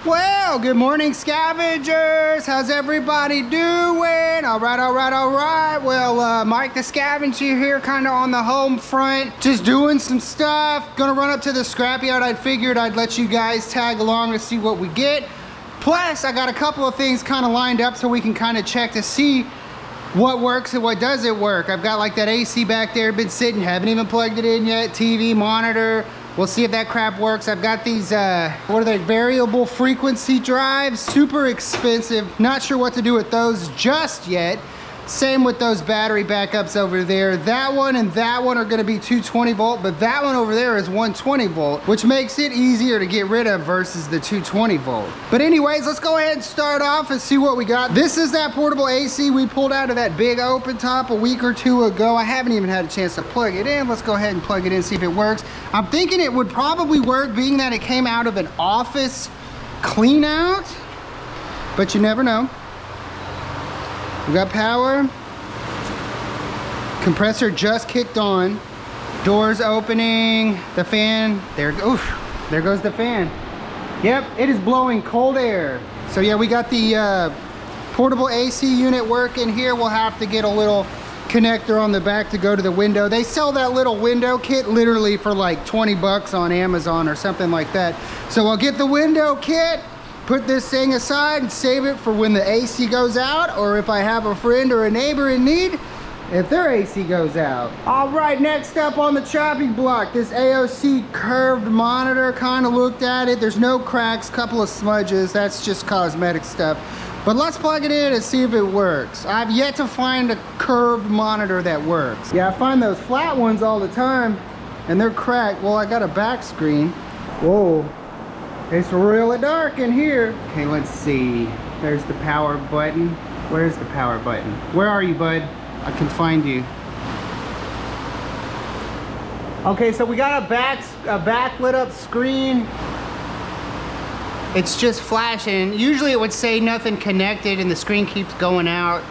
Well, good morning, scavengers. How's everybody doing? All right. Well, Mike the Scavenger here, kind of on the home front, just doing some stuff. Gonna run up to the scrapyard. I figured I'd let you guys tag along to see what we get. Plus, I got a couple of things kind of lined up so we can kind of check to see what works and what doesn't work. I've got like that AC back there, been sitting, haven't even plugged it in yet. TV, monitor. We'll see if that crap works. I've got these, what are they, variable frequency drives, super expensive. Not sure what to do with those just yet. Same with those battery backups over there. That one and that one are gonna be 220 volt, but that one over there is 120 volt, which makes it easier to get rid of versus the 220 volt. But anyways, let's go ahead and start off and see what we got. This is that portable AC we pulled out of that big open top a week or two ago. I haven't even had a chance to plug it in. Let's go ahead and plug it in, see if it works. I'm thinking it would probably work being that it came out of an office clean out, but you never know. We got power. Compressor just kicked on. Doors opening. The fan. There goes the fan. Yep, it is blowing cold air. So yeah, we got the portable AC unit working here. We'll have to get a little connector on the back to go to the window. They sell that little window kit literally for like 20 bucks on Amazon or something like that. So I'll get the window kit, put this thing aside and save it for when the AC goes out, or if I have a friend or a neighbor in need, if their AC goes out. All right, next up on the chopping block, this AOC curved monitor. Kind of looked at it. There's no cracks, couple of smudges. That's just cosmetic stuff. But let's plug it in and see if it works. I've yet to find a curved monitor that works. Yeah, I find those flat ones all the time and they're cracked. Well, I got a back screen. Whoa. It's really dark in here. Okay, let's see. There's the power button. Where's the power button? Where are you, bud? I can find you. Okay, so we got a back lit up screen. It's just flashing. Usually it would say nothing connected and the screen keeps going out.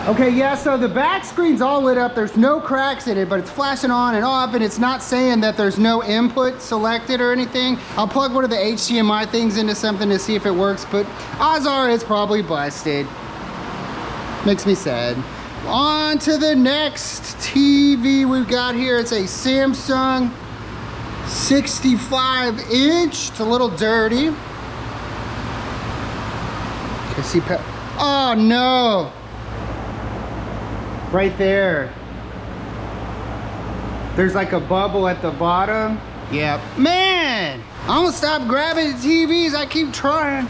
Okay, yeah, so the back screen's all lit up. There's no cracks in it, but it's flashing on and off, and it's not saying that there's no input selected or anything. I'll plug one of the HDMI things into something to see if it works, but odds are it's probably busted. Makes me sad. On to the next TV we've got here. It's a Samsung 65-inch. It's a little dirty. Okay, see, oh no! Right there. There's like a bubble at the bottom. Yep. Man! I'm gonna stop grabbing the TVs. I keep trying.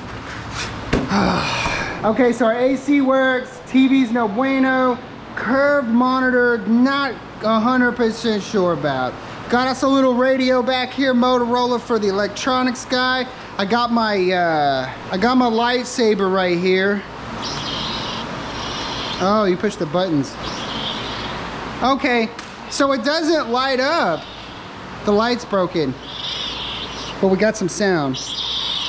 Okay, so our AC works. TV's no bueno. Curved monitor, not 100% sure about. Got us a little radio back here, Motorola for the electronics guy. I got my lightsaber right here. Oh, you push the buttons. Okay, so it doesn't light up. The light's broken, but we got some sound.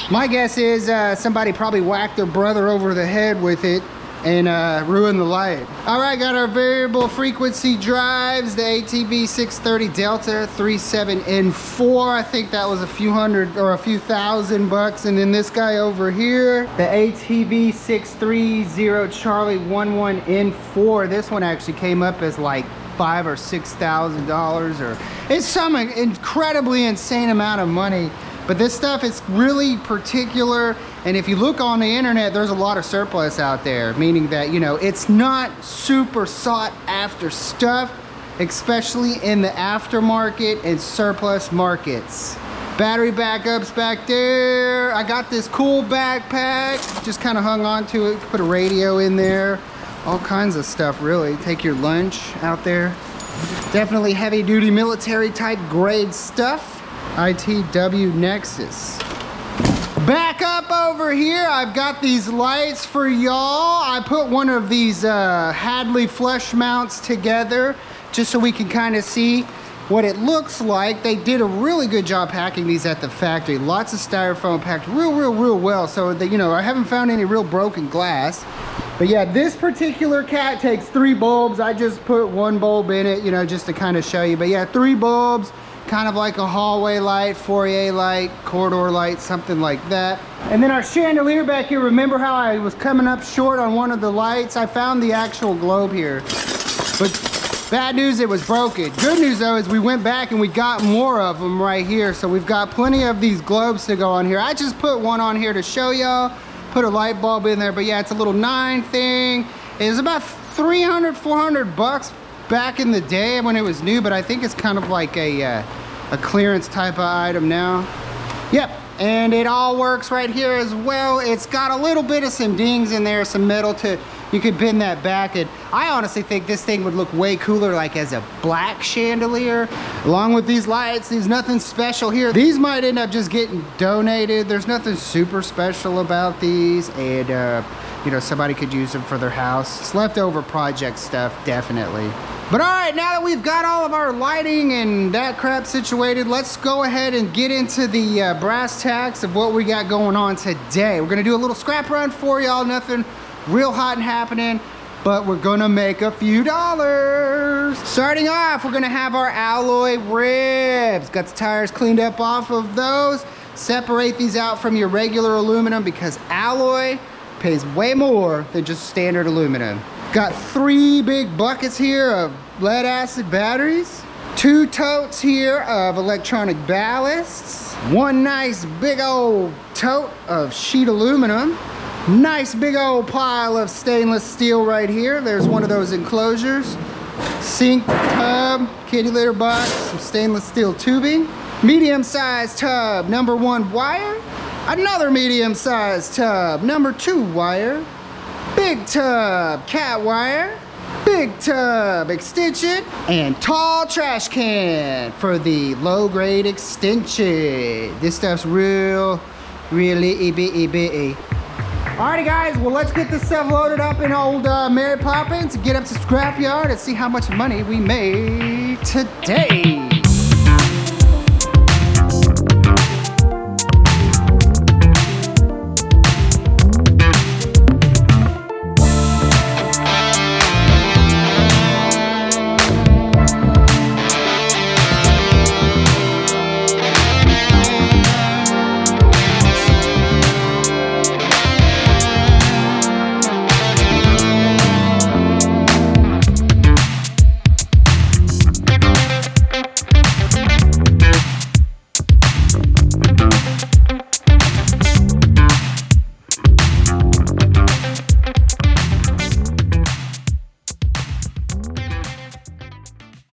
My guess is somebody probably whacked their brother over the head with it and ruined the light. All right, got our variable frequency drives, the ATV 630 Delta 37N4. I think that was a few hundred or a few thousand bucks. And then this guy over here, the ATV 630 Charlie 11N4. This one actually came up as like $5,000 or $6,000, or it's some incredibly insane amount of money. But this stuff is really particular, and if you look on the internet, there's a lot of surplus out there, meaning that, you know, it's not super sought after stuff, especially in the aftermarket and surplus markets. Battery backups back there. I got this cool backpack, just kind of hung on to it, put a radio in there, all kinds of stuff really. Take your lunch out there. Definitely heavy duty military type grade stuff. ITW Nexus. Back up over here, I've got these lights for y'all. I put one of these Hadley flush mounts together just so we can kind of see what it looks like. They did a really good job packing these at the factory. Lots of styrofoam packed real well, so that, you know, I haven't found any real broken glass. But yeah, this particular cat takes 3 bulbs. I just put 1 bulb in it, you know, just to kind of show you. But yeah, 3 bulbs, kind of like a hallway light, foyer light, corridor light, something like that. And then our chandelier back here, remember how I was coming up short on one of the lights? I found the actual globe here. But bad news, it was broken. Good news though is we went back and we got more of them right here. So we've got plenty of these globes to go on here. I just put one on here to show y'all. Put a light bulb in there, but yeah, it's a little 9 thing. It was about 300, 400 bucks back in the day when it was new, but I think it's kind of like a clearance type of item now. Yep, and it all works right here as well. It's got a little bit of some dings in there, some metal to, you could bend that back. And I honestly think this thing would look way cooler like as a black chandelier. Along with these lights, there's nothing special here. These might end up just getting donated. There's nothing super special about these. And you know, somebody could use them for their house. It's leftover project stuff, definitely. But all right, now that we've got all of our lighting and that crap situated, let's go ahead and get into the brass tacks of what we got going on today. We're gonna do a little scrap run for y'all, nothing real hot and happening, but we're gonna make a few dollars. Starting off, we're gonna have our alloy ribs. Got the tires cleaned up off of those. Separate these out from your regular aluminum because alloy pays way more than just standard aluminum. Got 3 big buckets here of lead acid batteries, 2 totes here of electronic ballasts, 1 nice big old tote of sheet aluminum, nice big old pile of stainless steel right here. There's one of those enclosures, sink, tub, kitty litter box, some stainless steel tubing, medium-sized tub, number 1 wire, another medium-sized tub, number 2 wire, big tub, cat wire, big tub extension, and tall trash can for the low-grade extension. This stuff's really itty bitty. Alrighty guys, well let's get this stuff loaded up in old Mary Poppins and get up to Scrapyard and see how much money we made today.